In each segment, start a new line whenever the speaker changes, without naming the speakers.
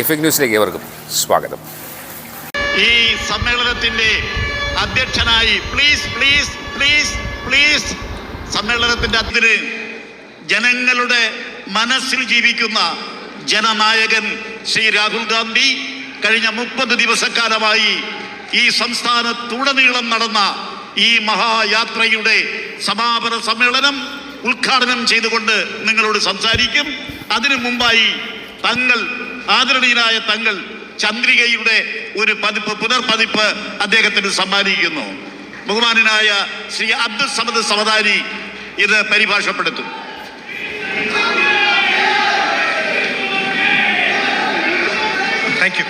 Effect ന്യൂസിലേക്ക് ഏവർക്കും സ്വാഗതം.
ഈ സമ്മേളനത്തിന്റെ അധ്യക്ഷനായി പ്ലീസ് സമ്മേളനത്തിന്റെ അതിന് ജനങ്ങളുടെ മനസ്സിൽ ജീവിക്കുന്ന ജനനായകൻ ശ്രീ രാഹുൽ ഗാന്ധി കഴിഞ്ഞ 30 ദിവസക്കാലമായി ഈ സംസ്ഥാനത്തുടനീളം നടന്ന ഈ മഹായാത്രയുടെ സമാപന സമ്മേളനം ഉദ്ഘാടനം ചെയ്തുകൊണ്ട് നിങ്ങളോട് സംസാരിക്കും. അതിനു മുമ്പായി ആദരണീയനായ തങ്ങൾ ചന്ദ്രികയുടെ ഒരു പുനർപതിപ്പ് അദ്ദേഹത്തിന് സമ്മാനിക്കുന്നു. ബഹുമാനനായ ശ്രീ അബ്ദുൽ സമദ് സമദാനി ഇത് പരിഭാഷപ്പെടുത്തും.
Thank you.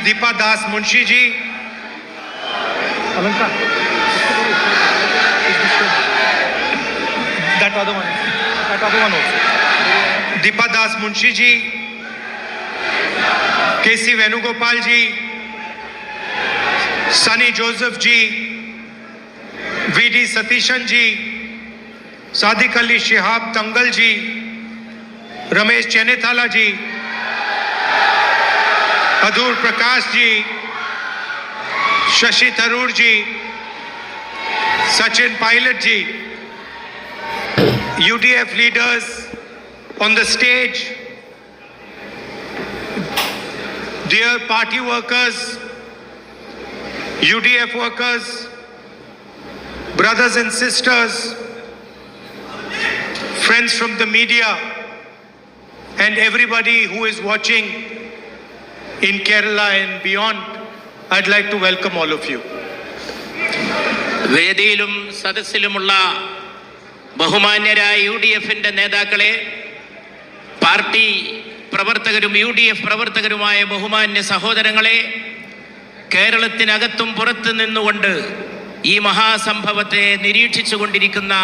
Deepa Das Munshi ji. Alanka. That other one also. Deepa Das Munshi ji. K.C. Venugopal ji. Sunny Joseph ji. V.D. Satishan ji. Sadiq Ali Shihab Tangal ji. Ramesh Chenethala ji. Adur Prakash ji, Shashi Tharoor ji, Sachin Pilot ji, UDF leaders on the stage, dear party workers, UDF workers, brothers and sisters, friends from the media, and everybody who is watching in Kerala and beyond, I'd like to welcome all of you.
വേദിയിലും സദസ്സിലുമുള്ള ബഹുമാന്യരായ UDF-ന്റെ നേതാക്കളെ, party പ്രവർത്തകരും UDF പ്രവർത്തകരുമായ ബഹുമാന്യ സഹോദരങ്ങളെ, കേരളത്തിനകത്തും പുറത്തു നിന്നുകൊണ്ട് ഈ മഹാസംഭവത്തെ നിരീക്ഷിച്ചു കൊണ്ടിരിക്കുന്ന,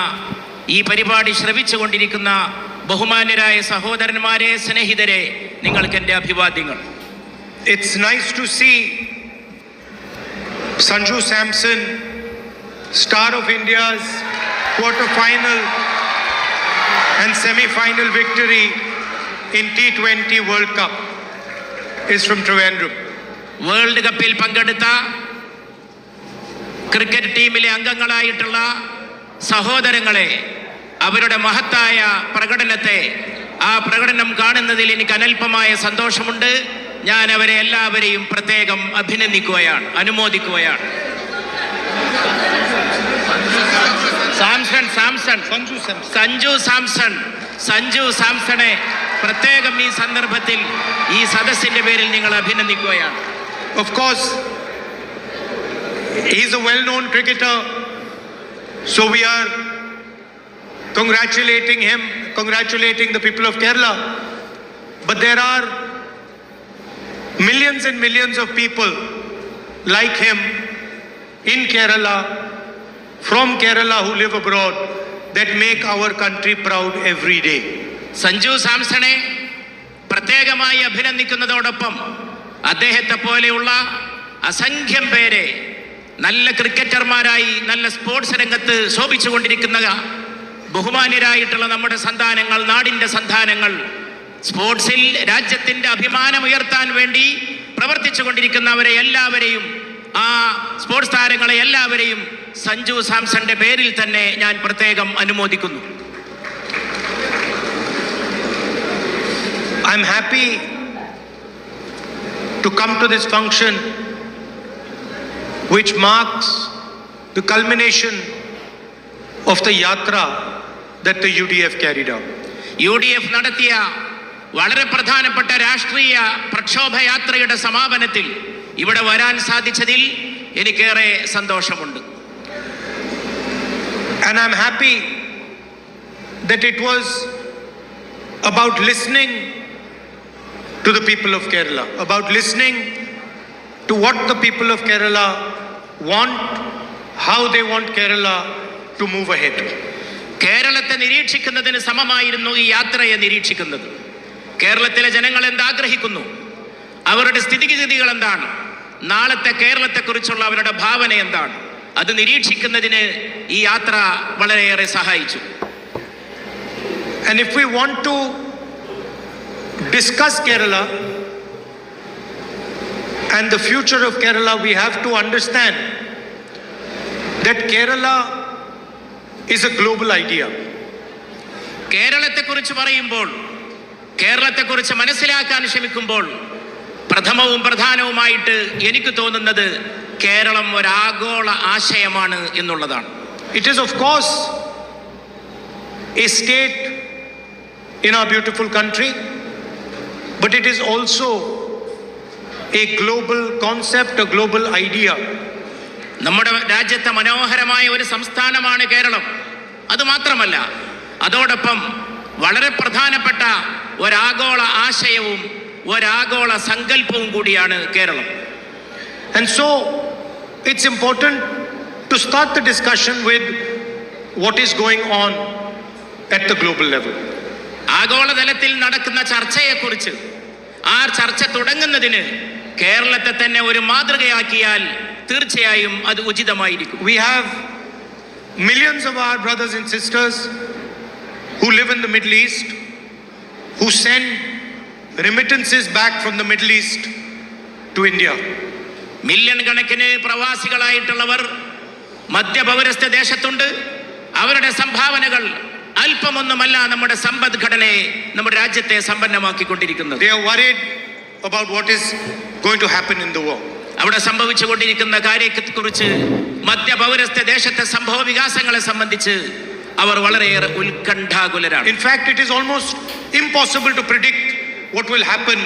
ഈ പരിപാടി ശ്രവിച്ചുകൊണ്ടിരിക്കുന്ന ബഹുമാന്യരായ സഹോദരന്മാരെ, സ്നേഹിതരെ, നിങ്ങൾക്ക് എൻ്റെ അഭിവാദ്യങ്ങൾ.
It's nice to see Sanju Samson, star of India's quarter-final and semi-final victory in T20 World Cup, is from Trivandrum.
World കപ്പിൽ പങ്കെടുത്ത ക്രിക്കറ്റ് ടീമിലെ അംഗങ്ങളായിട്ടുള്ള സഹോദരങ്ങളെ, അവരുടെ മഹത്തായ പ്രകടനത്തെ, ആ പ്രകടനം കാണുന്നതിൽ എനിക്ക് അനൽപമായ സന്തോഷമുണ്ട്. ഞാൻ അവരെ എല്ലാവരെയും പ്രത്യേകം അഭിനന്ദിക്കുകയാണ്, അനുമോദിക്കുകയാണ്. സഞ്ജു സാംസണെ പ്രത്യേകം ഈ സന്ദർഭത്തിൽ ഈ സദസ്സിന്റെ പേരിൽ നിങ്ങൾ അഭിനന്ദിക്കുകയാണ്.
Of course, he is a well-known cricketer, so we are congratulating him, congratulating the people of Kerala. But there are millions and millions of people like him in Kerala, from Kerala, who live abroad, that make our country proud every day.
Sanju സാംസണെ പ്രത്യേകമായി അഭിനന്ദിക്കുന്നതോടൊപ്പം അദ്ദേഹത്തെ പോലെയുള്ള അസംഖ്യം പേരെ, നല്ല ക്രിക്കറ്റർമാരായി നല്ല sports രംഗത്ത് ശോഭിച്ചുകൊണ്ടിരിക്കുന്ന ബഹുമാന്യരായിട്ടുള്ള നമ്മുടെ സന്താനങ്ങൾ, നാടിൻ്റെ സന്താനങ്ങൾ, സ്പോർട്സിൽ രാജ്യത്തിൻ്റെ അഭിമാനം ഉയർത്താൻ വേണ്ടി പ്രവർത്തിച്ചു കൊണ്ടിരിക്കുന്നവരെ എല്ലാവരെയും, ആ സ്പോർട്സ് താരങ്ങളെ എല്ലാവരെയും സഞ്ജു സാംസന്റെ പേരിൽ തന്നെ ഞാൻ പ്രത്യേകം അനുമോദിക്കുന്നു.
I'm happy to come to this function which marks the culmination of the yatra that the UDF carried out.
UDF നടത്തിയ വളരെ പ്രധാനപ്പെട്ട രാഷ്ട്രീയ പ്രക്ഷോഭയാത്രയുടെ സമാപനത്തിൽ ഇവിടെ വരാൻ സാധിച്ചതിൽ എനിക്കേറെ സന്തോഷമുണ്ട്.
And I'm happy that it was about listening to the people of Kerala, about listening to what the people of Kerala want, how they want Kerala to move ahead.
കേരളത്തെ നിരീക്ഷിക്കുന്നതിന് സമമായിരുന്നു ഈ യാത്രയെ നിരീക്ഷിക്കുന്നത്. കേരളത്തിലെ ജനങ്ങൾ എന്താഗ്രഹിക്കുന്നു, അവരുടെ സ്ഥിതിഗതികൾ എന്താണ്, നാളത്തെ കേരളത്തെക്കുറിച്ചുള്ള അവരുടെ ഭാവന എന്താണ്? അത് നിരീക്ഷിക്കുന്നതിന് ഈ യാത്ര വളരെയേറെ സഹായിച്ചു.
And if we want to discuss Kerala and the future of Kerala, we have to understand that Kerala is a global idea.
കേരളത്തെക്കുറിച്ച് പറയുമ്പോൾ, കേരളത്തെക്കുറിച്ച് മനസ്സിലാക്കാൻ ശ്രമിക്കുമ്പോൾ പ്രഥമവും പ്രധാനവുമായിട്ട് എനിക്ക് തോന്നുന്നത് കേരളം ഒരു ആഗോള ആശയമാണ് എന്നുള്ളതാണ്.
It is of course a state in our beautiful country, but it is also a global concept, a global idea.
നമ്മുടെ രാജ്യത്തെ മനോഹരമായ ഒരു സംസ്ഥാനമാണ് കേരളം. അതുമാത്രമല്ല, അതോടൊപ്പം വളരെ പ്രധാനപ്പെട്ട ഒരാഗോള ആശയവും ഒരാഗോള സങ്കല്പവും കൂടിയാണ് Keralam.
And so it's important to start the discussion with what is going on at the global level.
ആഗോളതലത്തിൽ നടക്കുന്ന ചർച്ചയെക്കുറിച്ച്, ആ ചർച്ച തുടങ്ങുന്നതിന് കേരളത്തെ തന്നെ ഒരു മാതൃകയാക്കിയാൽ തീർച്ചയായും അത് ഉചിതമായിരിക്കും.
We have millions of our brothers and sisters who live in the Middle East, who send remittances back from the Middle East to India.
Million കണക്കിന് പ്രവാസികളായിട്ടുള്ളവർ മധ്യപൗരസ്ത്യ ദേശത്തുണ്ട്. അവരുടെ സംഭാവനകൾ അല്പമൊന്നുമല്ല നമ്മുടെ സമ്പദ്ഘടനയെ, നമ്മുടെ രാജ്യത്തെ സമ്പന്നമാക്കിക്കൊണ്ടിരിക്കുന്നത്.
They are worried about what is going to happen in the war.
അവിടെ സംഭവിച്ചുകൊണ്ടിരിക്കുന്ന കാര്യത്തെക്കുറിച്ച്, മധ്യപൗരസ്ത്യ ദേശത്തെ സംഭവ വികാസങ്ങളെ സംബന്ധിച്ച് അവർ വളരെയേറെ ഉത്കണ്ഠാകുലരാണ്.
In fact, it is almost impossible to predict what will happen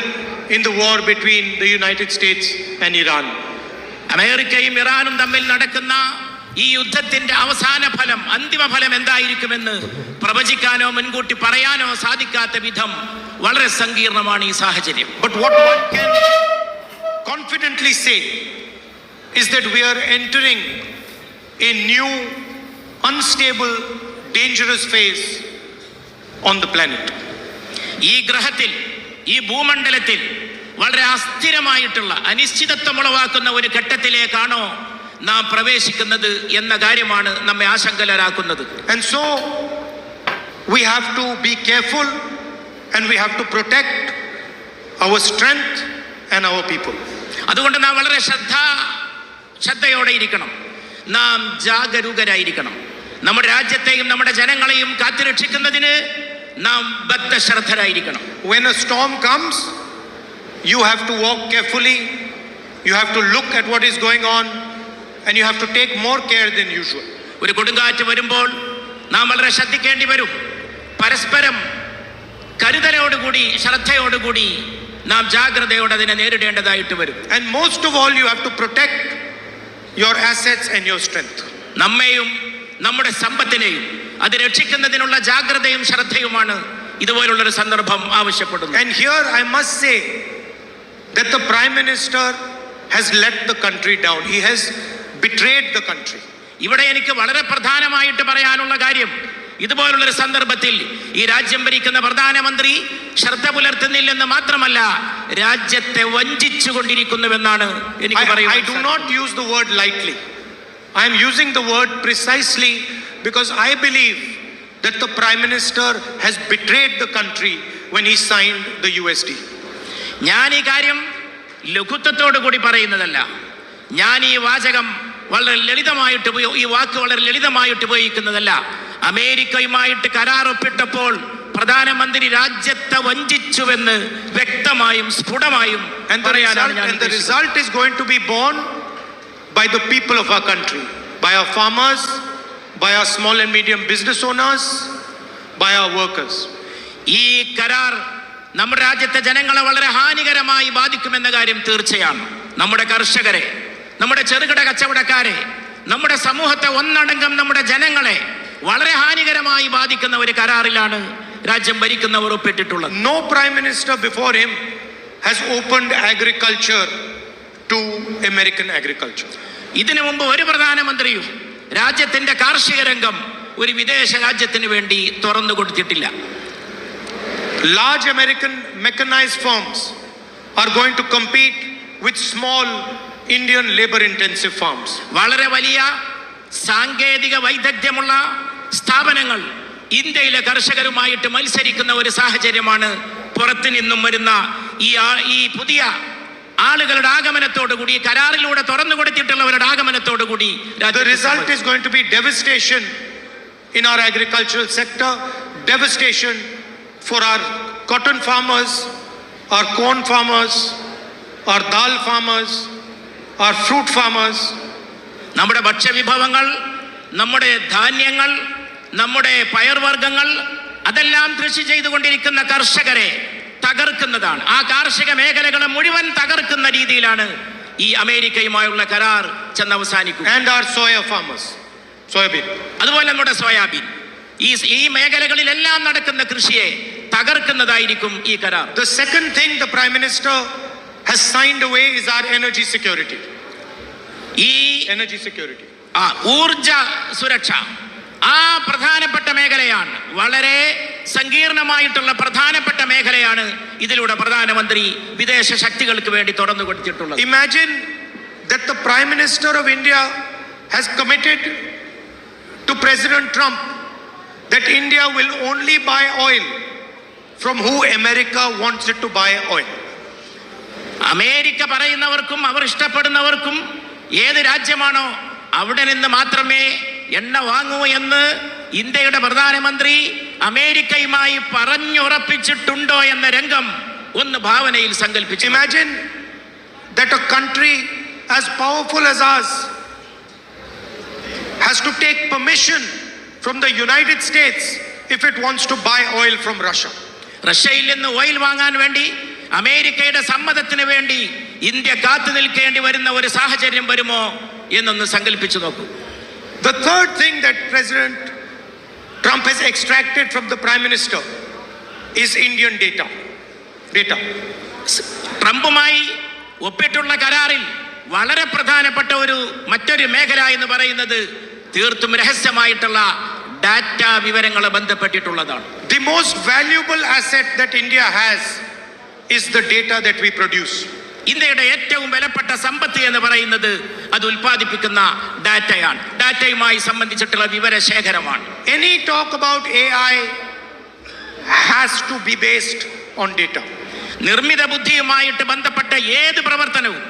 in the war between the United States and Iran.
അമേരിക്കയും ഇറാനും തമ്മിൽ നടക്കുന്ന ഈ യുദ്ധത്തിന്റെ അവസാന ഫലം, അന്തിമ ഫലം എന്തായിരിക്കുമെന്ന് പ്രവചിക്കാനോ മുൻകൂട്ടി പറയാനോ സാധിക്കാത്ത വിധം വളരെ സങ്കീർണമാണ് ഈ സാഹചര്യം.
But what one can confidently say is that we are entering a new, unstable, dangerous phase on the planet.
ഈ ഗ്രഹത്തിൽ, ഈ ഭൂമണ്ഡലത്തിൽ വളരെ അസ്ഥിരമായിട്ടുള്ള, അനിശ്ചിതത്വം ഉളവാക്കുന്ന ഒരു ഘട്ടത്തിലേക്കാണോ നാം പ്രവേശിക്കുന്നത് എന്ന കാര്യമാണ് നമ്മെ ആശങ്കരാക്കുന്നത്.
And so we have to be careful and we have to protect our strength and our people.
അതുകൊണ്ട് നാം വളരെ ശ്രദ്ധയോടെ ഇരിക്കണം. നാം ജാഗരൂകരായിരിക്കണം. നമ്മുടെ രാജ്യത്തെയും നമ്മുടെ ജനങ്ങളെയും കാത്തുരക്ഷിക്കുന്നതിന് നാം ബദ്ധശ്രദ്ധരായിരിക്കണം.
When a storm comes, you have to walk carefully, you have to look at what is going on, and you have to take more care than usual.
ഒരു കൊടുങ്കാറ്റ് വരുമ്പോൾ നാം വളരെ ശ്രദ്ധിക്കേണ്ടി വരും. പരസ്പരം കരുതലോടുകൂടി, ശ്രദ്ധയോടുകൂടി നാം ജാഗ്രതയോടെ അതിനെ നേരിടേണ്ടതായിട്ട് വരും.
And most of all, you have to protect your assets and your strength.
നമ്മെയും നമ്മുടെ സമ്പത്തിനെയും അത് രക്ഷിക്കുന്നതിനുള്ള ജാഗ്രതയും ശ്രദ്ധയുമാണ് ഇതുപോലുള്ളൊരു സന്ദർഭം ആവശ്യപ്പെടുന്നത്.
And here I must say that the Prime Minister has let the country down. He has betrayed the country.
ഇവിടെ എനിക്ക് വളരെ പ്രധാനമായിട്ട് പറയാനുള്ള കാര്യം, ഇതുപോലുള്ളൊരു സന്ദർഭത്തിൽ ഈ രാജ്യം ഭരിക്കുന്ന പ്രധാനമന്ത്രി ശ്രദ്ധ പുലർത്തുന്നില്ലെന്ന് മാത്രമല്ല, രാജ്യത്തെ വഞ്ചിച്ചുകൊണ്ടിരിക്കുന്നുവെന്നാണ് എനിക്ക് പറയുന്നത്.
I do not use the word lightly. I am using the word precisely because I believe that the Prime Minister has betrayed the country when he signed the USD.
ഞാൻ ഈ കാര്യം ലഘുത്വത്തോടു കൂടി പറയുന്നതല്ല. ഞാൻ ഈ വാചകം വളരെ ലളിതമായിട്ട്, ഈ വാക്ക് വളരെ ലളിതമായിട്ട് ഉപയോഗിക്കുന്നതല്ല. അമേരിക്കയുമായിട്ട് കരാർ ഒപ്പിട്ടപ്പോൾ പ്രധാനമന്ത്രി രാജ്യത്തെ വഞ്ചിച്ചുവെന്ന് വ്യക്തമായും സ്ഫുടമായും പറയാനാണ് ഞാൻ.
And the result is going to be borne by the people of our country, by our farmers, by our small and medium business owners, by our workers.
ഈ കരാർ നമ്മുടെ രാജ്യത്തെ ജനങ്ങളെ വളരെ ഹാനികരമായി ബാധിക്കുമെന്ന കാര്യം തീർച്ചയാണ്. നമ്മുടെ കർഷകരെ, നമ്മുടെ ചെറുകിട കച്ചവടക്കാരെ, നമ്മുടെ സമൂഹത്തെ ഒന്നടങ്കം നമ്മുടെ ജനങ്ങളെ വളരെ ഹാനികരമായി ബാധിക്കുന്ന ഒരു കരാറിലാണ് രാജ്യം ഭരിക്കുന്നവർ ഒപ്പിട്ടിട്ടുള്ളത്.
No Prime Minister before him has opened agriculture to American agriculture.
ഇതിനു മുമ്പ് ഒരു പ്രധാനമന്ത്രിയും രാജ്യത്തിന്റെ കാർഷിക രംഗം ഒരു വിദേശ രാജ്യത്തിന് വേണ്ടി തുറന്നു കൊടുത്തിട്ടില്ല.
Large American mechanized firms are going to compete with small Indian labor-intensive farms.
വളരെ വലിയ സാങ്കേതിക വൈദഗ്ധ്യമുള്ള സ്ഥാപനങ്ങൾ ഇന്ത്യയിലെ കർഷകരുമായിട്ട് മത്സരിക്കുന്ന ഒരു സാഹചര്യമാണ് പുറത്തു നിന്നും വരുന്ന ഈ പുതിയ ആളുകളുടെ ആഗമനത്തോടുകൂടി, കരാറിലൂടെ തുറന്നു കൊടുത്തിട്ടുള്ളവരുടെ ആഗമനത്തോടുകൂടി.
The result is going to be devastation in our agricultural sector, devastation for our cotton farmers, our corn farmers, our dal farmers, our fruit farmers.
നമ്മുടെ ഭക്ഷ്യവിഭവങ്ങൾ, നമ്മുടെ ധാന്യങ്ങൾ, നമ്മുടെ പയർവർഗ്ഗങ്ങൾ അതെല്ലാം കൃഷി ചെയ്തുകൊണ്ടിരിക്കുന്ന കർഷകരെ തകർക്കുന്നതാണ്. ആ കാർഷിക മേഖലകളെ മുഴുവൻ തകർക്കുന്ന രീതിയിലാണ് ഈ അമേരിക്കയുമായുള്ള കരാർ ചെന്ന് അവസാനിക്കുക.
And our soya farmers, soybean.
അതുപോലെ നമ്മുടെ സോയാബീൻ, ഈ മേഖലകളിലെല്ലാം നടക്കുന്ന കൃഷിയെ തകർക്കുന്നതായിരിക്കും ഈ കരാർ.
The second thing the Prime Minister has signed away is our energy security. Energy security.
ഊർജ സുരക്ഷ ആ പ്രധാനപ്പെട്ട മേഖലയാണ്, വളരെ സങ്കീർണമായിട്ടുള്ള പ്രധാനപ്പെട്ട മേഖലയാണ്. ഇതിലൂടെ പ്രധാനമന്ത്രി വിദേശ ശക്തികൾക്ക് വേണ്ടി തുറന്നു കൊടുത്തിട്ടുള്ളത്.
Imagine that the Prime Minister of India has committed to President Trump that India will only buy oil from who America wants it to buy oil.
America പറയുന്നവർക്കും അവർ ഇഷ്ടപ്പെടുന്നവർക്കും ഏത് രാജ്യമാണോ അവിടെ നിന്ന് മാത്രമേ എണ്ണ വാങ്ങൂ എന്ന് ഇന്ത്യയുടെ പ്രധാനമന്ത്രി അമേരിക്കയുമായി പറഞ്ഞുറപ്പിച്ചിട്ടുണ്ടോ എന്ന രംഗം ഒന്ന് ഭാവനയിൽ സങ്കല്പിച്ചു.
Imagine that a country as powerful as ours has to take permission from the United States if it wants to buy oil from Russia.
റഷ്യയിൽ നിന്ന് ഓയിൽ വാങ്ങാൻ വേണ്ടി അമേരിക്കയുടെ സമ്മതത്തിന് വേണ്ടി ഇന്ത്യ കാത്തു നിൽക്കേണ്ടി വരുന്ന ഒരു സാഹചര്യം വരുമോ എന്നൊന്ന് സങ്കല്പിച്ചു നോക്കൂ.
The third thing that President Trump has extracted from the Prime Minister is Indian data.
ട്രംപുമായി ഒപ്പിട്ടുള്ള കരാറിൽ വളരെ പ്രധാനപ്പെട്ട മറ്റൊരു മേഖല എന്ന് പറയുന്നത് തീർത്തും രഹസ്യമായിട്ടുള്ള ഡാറ്റ വിവരങ്ങളെ ബന്ധപ്പെട്ടിട്ടുള്ളതാണ്.
The most valuable asset that India has is the data that we produce.
ഇന്ത്യയുടെ ഏറ്റവും വിലപ്പെട്ട സമ്പത്ത് എന്ന് പറയുന്നത് അത് ഉൽപ്പാദിപ്പിക്കുന്ന ഡാറ്റയാണ്, ഡാറ്റയുമായി സംബന്ധിച്ചിട്ടുള്ള വിവരശേഖരമാണ്.
Any talk about AI has to be based on data.
നിർമ്മിത ബുദ്ധിയുമായിട്ട് ബന്ധപ്പെട്ട ഏത് പ്രവർത്തനവും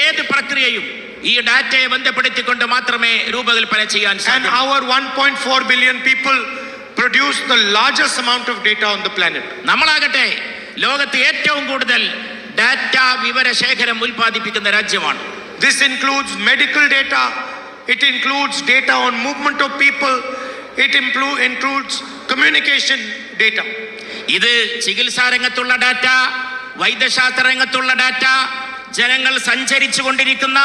ഏത് പ്രക്രിയയും ഈ ഡാറ്റയെ ബന്ധപ്പെടുത്തിക്കൊണ്ട് മാത്രമേ രൂപകൽപ്പന ചെയ്യാൻ സാധിക്കൂ.
And our 1.4 billion people produce the largest amount of data on the planet.
നമ്മളാകട്ടെ ലോകത്ത് ഏറ്റവും കൂടുതൽ ഡാറ്റ വിവരശേഖരം ഉൽപ്പാദിപ്പിക്കുന്ന രാജ്യമാണ്.
This includes medical data, it includes data on movement of people, it includes communication data.
ഇത് ചികിത്സാ രംഗത്തുള്ള ഡാറ്റ, വൈദ്യശാസ്ത്ര രംഗത്തുള്ള ഡാറ്റ, ജനങ്ങൾ സഞ്ചരിച്ചു കൊണ്ടിരിക്കുന്ന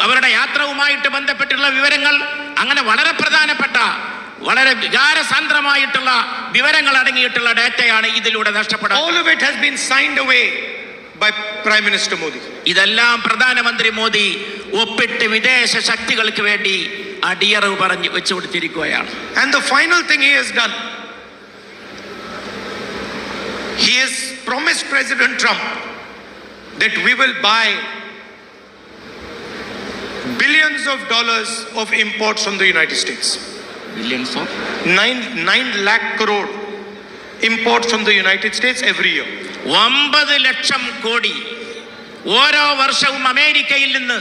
അവരുടെ യാത്രവുമായിട്ട് ബന്ധപ്പെട്ടുള്ള വിവരങ്ങൾ, അങ്ങനെ വളരെ പ്രധാനപ്പെട്ട വളരെ വികാരസാന്ദ്രമായിട്ടുള്ള വിവരങ്ങൾ അടങ്ങിയിട്ടുള്ള ഡാറ്റയാണ് ഇതിലൂടെ നഷ്ടപ്പെടുന്നത്.
All of it has been signed away by Prime Minister Modi.
ഇതെല്ലാം പ്രധാനമന്ത്രി മോദി ഒപ്പിട്ട് വിദേശ ശക്തികൾക്ക് വേണ്ടി അടിയറവ് പറഞ്ഞു വെച്ചു കൊടുത്തിരിക്കുകയാണ്.
And the final thing he has done, he has promised President Trump that we will buy billions of dollars of imports from the United States.
Billions of
9 lakh crore imports from the United States every year.
9 lakh crore ഓരോ വർഷവും അമേരിക്കയിൽ നിന്ന്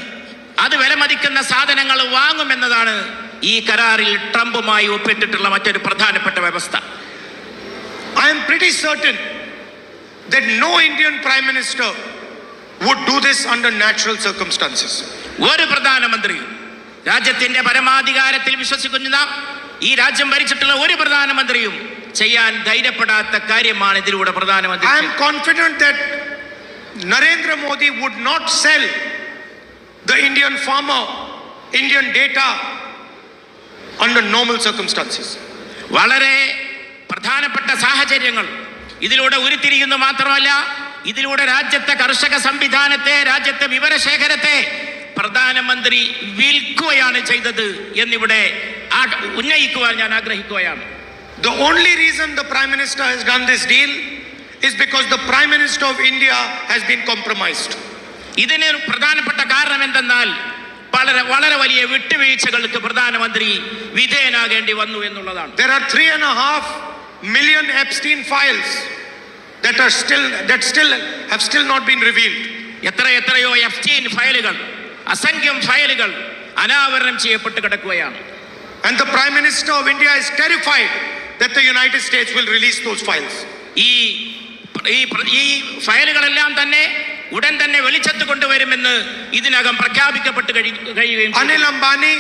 അത് വിലമതിക്കുന്ന സാധനങ്ങൾ വാങ്ങുമെന്നതാണ് ഈ കരാറിൽ ട്രംപുമായി ഒപ്പിട്ടിട്ടുള്ള മറ്റൊരു പ്രധാനപ്പെട്ട വ്യവസ്ഥ.
I am pretty certain that no Indian Prime Minister would do this under natural circumstances.
ഒരു പ്രധാനമന്ത്രിയും രാജ്യത്തിന്റെ പരമാധികാരത്തിൽ വിശ്വസിക്കുന്ന ഈ രാജ്യം ഭരിച്ചിട്ടുള്ള ഒരു പ്രധാനമന്ത്രിയും ചെയ്യാൻ ധൈര്യപ്പെടാത്ത കാര്യമാണ് ഇതിലൂടെ പ്രധാനമന്ത്രി.
I am confident that Narendra Modi would not sell the Indian farmer Indian data under normal circumstances.
വളരെ പ്രധാനപ്പെട്ട സാഹചര്യങ്ങൾ ഇതിലൂടെ ഉരുത്തിരിയുന്നു. മാത്രമല്ല ഇതിലൂടെ രാജ്യത്തെ കർഷക സംവിധാനത്തെ, രാജ്യത്തെ വിവരശേഖരത്തെ പ്രധാനമന്ത്രി വിൽക്കുകയാണ് ചെയ്തത് എന്നിവിടെ ഉന്നയിക്കുവാൻ ഞാൻ ആഗ്രഹിക്കുകയാണ്.
The only reason the Prime Minister has done this deal is because the Prime Minister of India has been compromised.
ഇതിന് പ്രധാനപ്പെട്ട കാരണം എന്തെന്നാൽ വളരെ വലിയ വിട്ടുവീഴ്ചകൾക്ക് പ്രധാനമന്ത്രി വിധേയനാകേണ്ടി വന്നു എന്നുള്ളതാണ്.
There are 3.5 million Epstein files that have still not been revealed.
എത്രയോ എപ്സ്റ്റീൻ ഫയലുകൾ, അസംഖ്യം ഫയലുകൾ അനാവരണം ചെയ്യപ്പെട്ട് കിടക്കുകയാണ്.
And the Prime Minister of India is terrified that the United States will release those files.
ഈ ഫയലുകളെല്ലാം തന്നെ ഉടൻ തന്നെ വെളിച്ചത്ത് കൊണ്ടുവരുമെന്ന് ഇതിനകം പ്രഖ്യാപിക്കപ്പെട്ട് കഴിയുകയും.
Anil Ambani,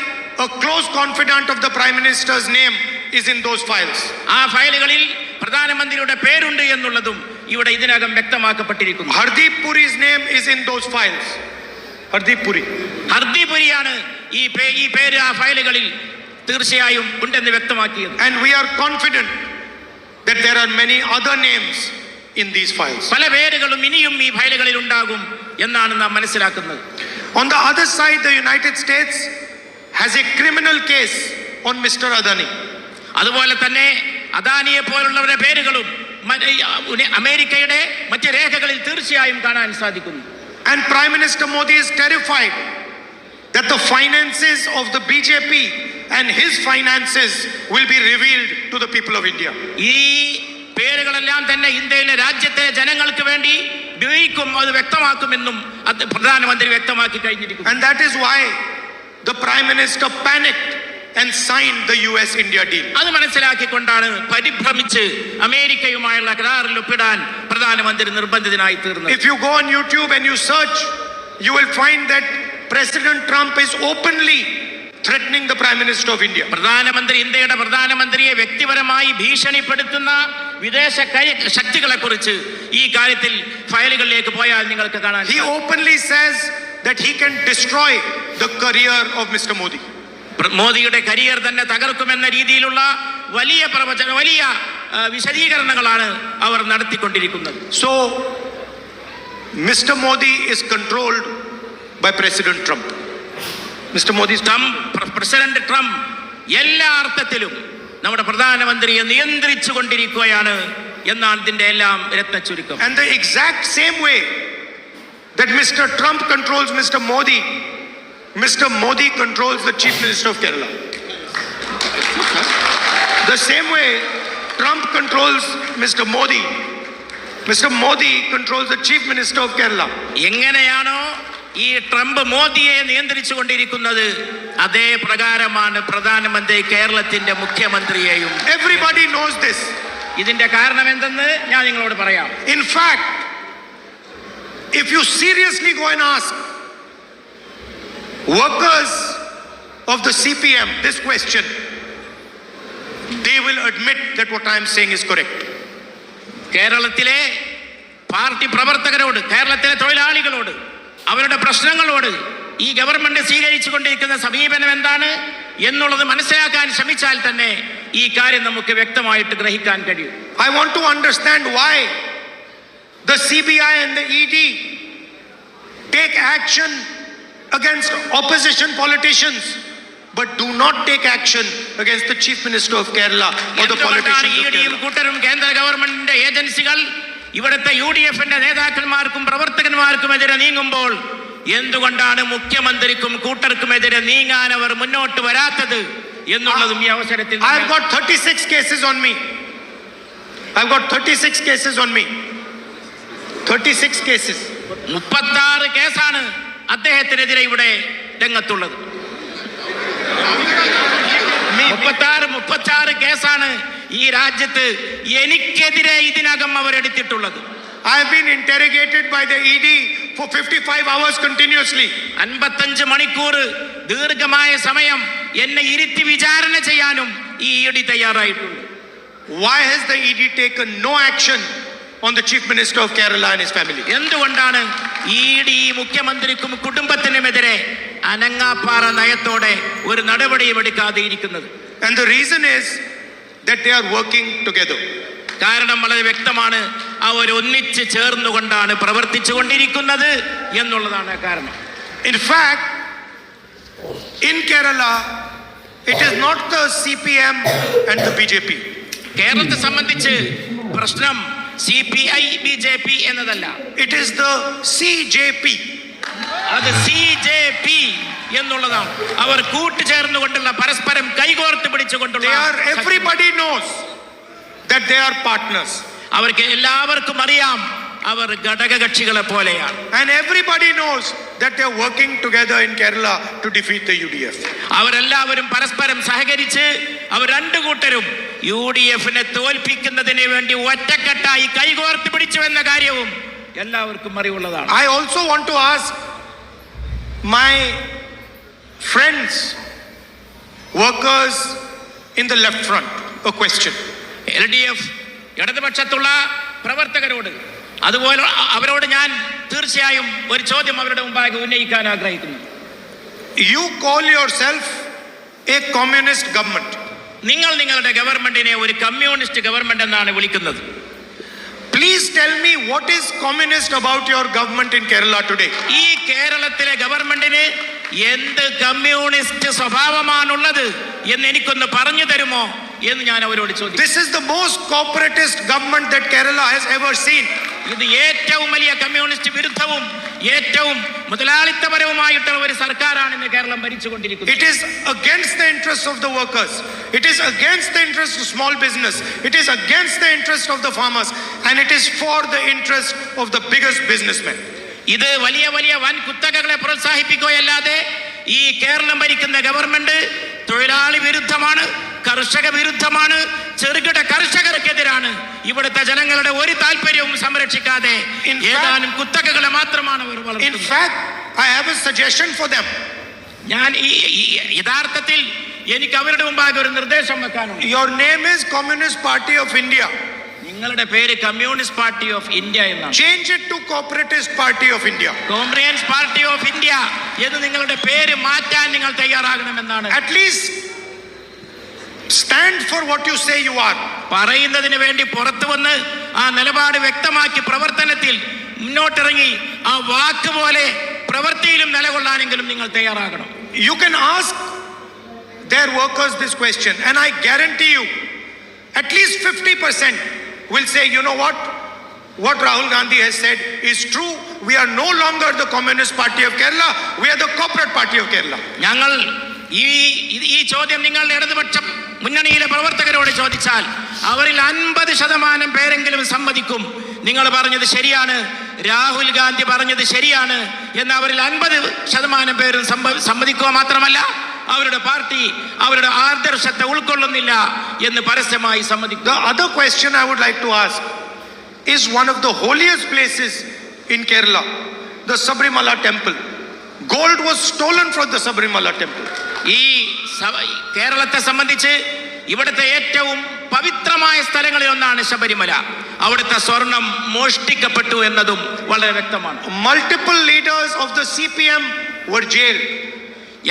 a close confidant of the Prime Minister's name, is in those files.
ആ ഫയലുകളിൽ പ്രധാനമന്ത്രിയുടെ പേരുണ്ട് എന്നുള്ളതും ഇവിടെ ഇതിനകം വ്യക്തമാക്കപ്പെട്ടിരിക്കുന്നു.
Hardeep Puri's name is in those files. Hardeep
പുരിയാണ് ഈ പേര് ആ ഫയലുകളിൽ തീർച്ചയായും ഉണ്ടെന്ന് വ്യക്തമാക്കിയത്.
And we are confident that there are many other names in these files.
പല പേരുകളും ഇനിയും ഈ ഫയലുകളിൽ ഉണ്ടാകും എന്നാണ് നാം മനസ്സിലാക്കുന്നത്.
On the other side, the United States has a criminal case on Mr. Adani.
അതുപോലെ തന്നെ അദാനിയെ പോലുള്ളവരുടെ പേരുകളും അമേരിക്കയുടെ മറ്റ് രേഖകളിൽ തീർച്ചയായും കാണാൻ സാധിക്കുന്നു.
And Prime Minister Modi is terrified that the finances of the BJP and his finances will be revealed to the people of India.
ഈ പേരുകളെല്ലാം തന്നെ ഇന്ത്യയിലെ രാജ്യത്തെ ജനങ്ങൾക്ക് വേണ്ടി ഉപയോഗിക്കും, അത് വ്യക്തമാക്കുമെന്നും പ്രധാനമന്ത്രി വ്യക്തമാക്കി കഴിഞ്ഞിരിക്കുന്നു.
And that is why the Prime Minister panicked and signed the US-India deal.
അത് മനസ്സിലാക്കിക്കൊണ്ടാണ് പരിഭ്രമിച്ച് അമേരിക്കയുമായുള്ള കരാറിൽ ഒപ്പിടാൻ പ്രധാനമന്ത്രി നിർബന്ധിതനായി തീർന്നത്.
If you go on YouTube and you search, you will find that President Trump is openly threatening the Prime Minister of India.
ഇന്ത്യയുടെ പ്രധാനമന്ത്രിയെ വ്യക്തിപരമായി ഭീഷണിപ്പെടുത്തുന്ന വിദേശ ശക്തികളെ കുറിച്ച് ഈ കാര്യത്തിൽ ഫയലുകളിലേക്ക് പോയാൽ നിങ്ങൾക്ക് കാണാൻ.
He openly says that he can destroy the career of Mr. Modi.
മോദിയുടെ കരിയർ തന്നെ തകർക്കുമെന്ന രീതിയിലുള്ള വലിയ വിശദീകരണങ്ങളാണ് അവർ നടത്തിക്കൊണ്ടിരിക്കുന്നത്.
So Mr. Modi is controlled by President Trump.
President Trump എല്ലാ അർത്ഥത്തിലും നമ്മുടെ പ്രധാനമന്ത്രിയെ നിയന്ത്രിച്ചു കൊണ്ടിരിക്കുകയാണ് എന്നാണ് ഇതിന്റെ എല്ലാം രത്നച്ചുരുക്കം.
And the exact same way that Mr. Trump controls Mr. Modi controls the Chief Minister of Kerala. The same way Trump controls Mr. Modi controls the Chief Minister of Kerala.
എങ്ങനെയാണോ ഈ ട്രംപ് മോദിയെ നിയന്ത്രിച്ചു കൊണ്ടിരിക്കുന്നത്, അതേ പ്രകാരമാണ് പ്രധാനമന്ത്രി കേരളത്തിന്റെ മുഖ്യമന്ത്രിയെയും.
Everybody knows this.
ഇതിന്റെ കാരണം എന്തെന്ന് ഞാൻ നിങ്ങളോട് പറയാം.
In fact, if you seriously go and ask workers of the CPM this question, they will admit that what I am saying is correct.
കേരളത്തിലെ പാർട്ടി പ്രവർത്തകരോട്, കേരളത്തിലെ തൊഴിലാളികളോട്, അവരുടെ പ്രശ്നങ്ങളോട് ഈ ഗവൺമെന്റ് സ്വീകരിച്ചു കൊണ്ടിരിക്കുന്ന സമീപനം എന്താണ് എന്നുള്ളത് മനസ്സിലാക്കാൻ ശ്രമിച്ചാൽ തന്നെ ഈ കാര്യം നമുക്ക് വ്യക്തമായിട്ട് ഗ്രഹിക്കാൻ കഴിയും.
I want to understand why the CBI and the ED take action against opposition politicians but do not take action against the Chief Minister of Kerala or the politicians of Kerala.
കൂട്ടരും കേന്ദ്ര ഗവൺമെന്റിന്റെ ഏജൻസികൾ ഇവിടുത്തെ UDF-ന്റെ നേതാക്കന്മാർക്കും പ്രവർത്തകന്മാർക്കുമെതിരെ നീങ്ങുമ്പോൾ എന്തുകൊണ്ടാണ് മുഖ്യമന്ത്രിക്കും കൂട്ടർക്കുമെതിരെ നീങ്ങാൻ അവർ മുന്നോട്ട് വരാത്തത് എന്നുള്ളതും ഈ അവസരത്തിൽ.
I've got 36 cases on me. 36 cases.
36 കേസാണ് അദ്ദേഹത്തിനെതിരെ ഇവിടെ രംഗത്തുള്ളത്. 36 കേസാണ് ഈ രാജ്യത്ത് എനിക്കെതിരെ ഇതിനകം അവരെടുത്തിട്ടുള്ളത്.
I have been interrogated by the ED for 55 hours continuously.
55 മണിക്കൂർ ദീർഘമായ സമയം എന്നെ ഇരുത്തി വിചാരണ ചെയ്യാനും ഈ ED തയ്യാറായിട്ടുണ്ട്.
Why has the ED taken no action on the Chief Minister of Kerala and his family?
എന്തുകൊണ്ടാണ് ED മുഖ്യമന്ത്രിക്കും കുടുംബത്തിനുമെതിരെ അനങ്ങാപ്പാറ നയത്തോടെ ഒരു നടപടിയും എടുക്കാതെ ഇരിക്കുന്നത്?
And the reason is that they are working together.
കാരണം വളരെ വ്യക്തമാണ്, അവർ ഒന്നിച്ച് ചേർന്നുകൊണ്ടാണ് പ്രവർത്തിച്ചു കൊണ്ടിരിക്കുന്നത് എന്നുള്ളതാണ് കാരണം.
In fact, in Kerala, it is not the CPM and the BJP.
കേരളത്തെ സംബന്ധിച്ച് പ്രശ്നം CPI BJP എന്നതല്ല,
it is the CJP.
അത് CJP എന്നുള്ളതാണ്. അവർ കൂട്ടുചേർന്നുകൊണ്ടുള്ള പരസ്പരം കൈകോർത്ത് പിടിച്ചുകൊണ്ടുള്ള
everybody knows that they are partners.
അവർക്ക് എല്ലാവർക്കും അറിയാം അവർ ഘടകകക്ഷികളെ പോലെയാണ്.
And everybody knows that they are working together in Kerala to defeat the UDF.
അവരെല്ലാവരും പരസ്പരം സഹകരിച്ച് അവർ രണ്ടു കൂട്ടരും UDF-നെ തോൽപ്പിക്കുന്നതിന് വേണ്ടി ഒറ്റക്കെട്ടായി കൈകോർത്ത് പിടിച്ചു എന്ന കാര്യവും എല്ലാവർക്കും അറിവുള്ളതാണ്.
I also want to ask my friends, workers in the left front, a question.
LDF ഇടതുപക്ഷത്തുള്ള പ്രവർത്തകരോട് അതുപോലെ അവരോട് ഞാൻ തീർച്ചയായും ഒരു ചോദ്യം അവരുടെ മുമ്പാകെ ഉന്നയിക്കാൻ ആഗ്രഹിക്കുന്നു.
You call yourself a communist government.
നിങ്ങൾ നിങ്ങളുടെ ഗവൺമെന്റിനെ ഒരു കമ്മ്യൂണിസ്റ്റ് ഗവൺമെന്റ് എന്നാണ് വിളിക്കുന്നത്.
Please tell me what is communist about your government in Kerala today.
ഈ കേരളത്തിലെ ഗവൺമെന്റിന് എന്ത് കമ്മ്യൂണിസ്റ്റ് സ്വഭാവമാണുള്ളത് എന്ന് എനിക്കൊന്ന് പറഞ്ഞു തരുമോ എന്ന് ഞാൻ അവരോട് ചോദിച്ചു.
This is the most corporatist government that Kerala has ever seen.
ഇത് ഏറ്റവും വലിയ കമ്മ്യൂണിസ്റ്റ് വിരുദ്ധവും ഏറ്റവും മുതലാളിത്തപരവുമായിട്ടുള്ള ഒരു സർക്കാരാണ് ഇന്ന് Keralam ഭരിച്ചുകൊണ്ടിരിക്കുന്നത്.
It is against the interests of the workers. It is against the interests of small business. It is against the interest of the farmers, and it is for the interest of the biggest businessmen.
ഇത് വലിയ വലിയ വൻ കുത്തകകളെ പ്രോത്സാഹിപ്പിക്കുകയല്ലാതെ ഈ കേരളം ഭരിക്കുന്ന government തൊഴിലാളി വിരുദ്ധമാണ്, കർഷക വിരുദ്ധമാണ്, ചെറുകിട കർഷകർക്കെതിരാണ്. ഇവിടുത്തെ ജനങ്ങളുടെ ഒരു താല്പര്യവും സംരക്ഷിക്കാതെ ഏതാനും കുത്തകകളെ മാത്രമാണ് അവർ വളർത്തുന്നത്.
In fact, I have a suggestion for them.
ഞാൻ യഥാർത്ഥത്തിൽ എനിക്ക് അവരുടെ മുമ്പാകെ ഒരു നിർദ്ദേശം വെക്കാനുണ്ട്.
Your name is Communist Party of India.
നിങ്ങളുടെ പേര് കമ്മ്യൂണിസ്റ്റ് പാർട്ടി ഓഫ് ഇന്ത്യ എന്നാണ്.
Change it to Corporatist Party of India.
Comprehends party of India എന്ന് നിങ്ങളുടെ പേര് മാറ്റാൻ നിങ്ങൾ തയ്യാറാകണമെന്നാണ്.
At least stand for what you say you are.
പറയുന്നതിന് വേണ്ടി പുറത്തു വന്ന് ആ നിലപാട് വ്യക്തമാക്കി പ്രവർത്തനത്തിൽ മുന്നോട്ടിറങ്ങി ആ വാക്ക് പോലെ പ്രവൃത്തിയിലും നിലകൊള്ളാനെങ്കിലും നിങ്ങൾ തയ്യാറാകണം.
You can ask their workers this question, and I guarantee you at least 50% will say, you know what Rahul Gandhi has said is true. We are no longer the Communist Party of Kerala, we are the Corporate Party of Kerala.
ഞങ്ങൾ ഈ ചോദ്യം നിങ്ങളുടെ ഇടതുപക്ഷ മുന്നണിയിലെ പ്രവർത്തകരോട് ചോദിച്ചാൽ അവരിൽ 50% പേരെങ്കിലും സമ്മതിക്കും നിങ്ങൾ പറഞ്ഞത് ശരിയാണ്, രാഹുൽ ഗാന്ധി പറഞ്ഞത് ശരിയാണ് എന്ന്. അവരിൽ 50% പേരും സമ്മതിക്കുക മാത്രമല്ല അവരുടെ പാർട്ടി അവരുടെ ആദർശത്തെ ഉൾക്കൊള്ളുന്നില്ല എന്ന് പരസ്യമായി സമ്മതിക്കും.
The other question I would like to ask is one of the holiest places in Kerala, the Sabrimala temple. Gold was stolen from the Sabrimala temple.
ഈ കേരളത്തെ സംബന്ധിച്ച് ഇവിടുത്തെ ഏറ്റവും പവിത്രമായ സ്ഥലങ്ങളിൽ ഒന്നാണ് ശബരിമല. അവിടുത്തെ സ്വർണം മോഷ്ടിക്കപ്പെട്ടു എന്നതും വളരെ വ്യക്തമാണ്.
Multiple leaders of the CPM were jailed.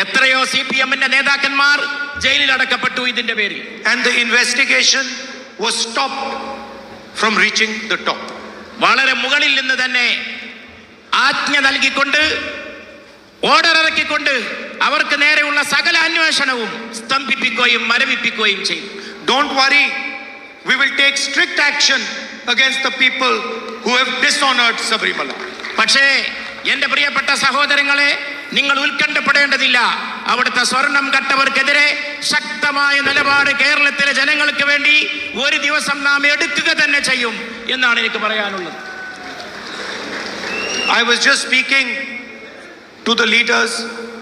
എത്രയോ CPM-ന്റെ നേതാക്കന്മാർ ജയിലിൽ അടക്കപ്പെട്ടു ഇതിന്റെ പേരിൽ.
And the investigation was stopped from reaching the top.
വളരെ മുകളിൽ നിന്ന് തന്നെ ആജ്ഞ നൽകിക്കൊണ്ട് ഓർഡർ ഇറക്കിക്കൊണ്ട് അവർക്ക് നേരെയുള്ള സകല അന്വേഷണവും സ്തംഭിപ്പിക്കുകയും മരവിപ്പിക്കുകയും ചെയ്തു.
Don't worry, we will take strict action against the people who have dishonored Sabrimala.
പക്ഷേ എന്റെ പ്രിയപ്പെട്ട സഹോദരങ്ങളെ, നിങ്ങൾ ഉത്കണ്ഠപ്പെടേണ്ടതില്ല. അവിടുത്തെ സ്വർണം കട്ടവർക്കെതിരെ ശക്തമായ നിലപാട് കേരളത്തിലെ ജനങ്ങൾക്ക് വേണ്ടി ഒരു ദിവസം നാം എടുക്കുക തന്നെ ചെയ്യും എന്നാണ് എനിക്ക് പറയാനുള്ളത്.
I was just speaking to the leaders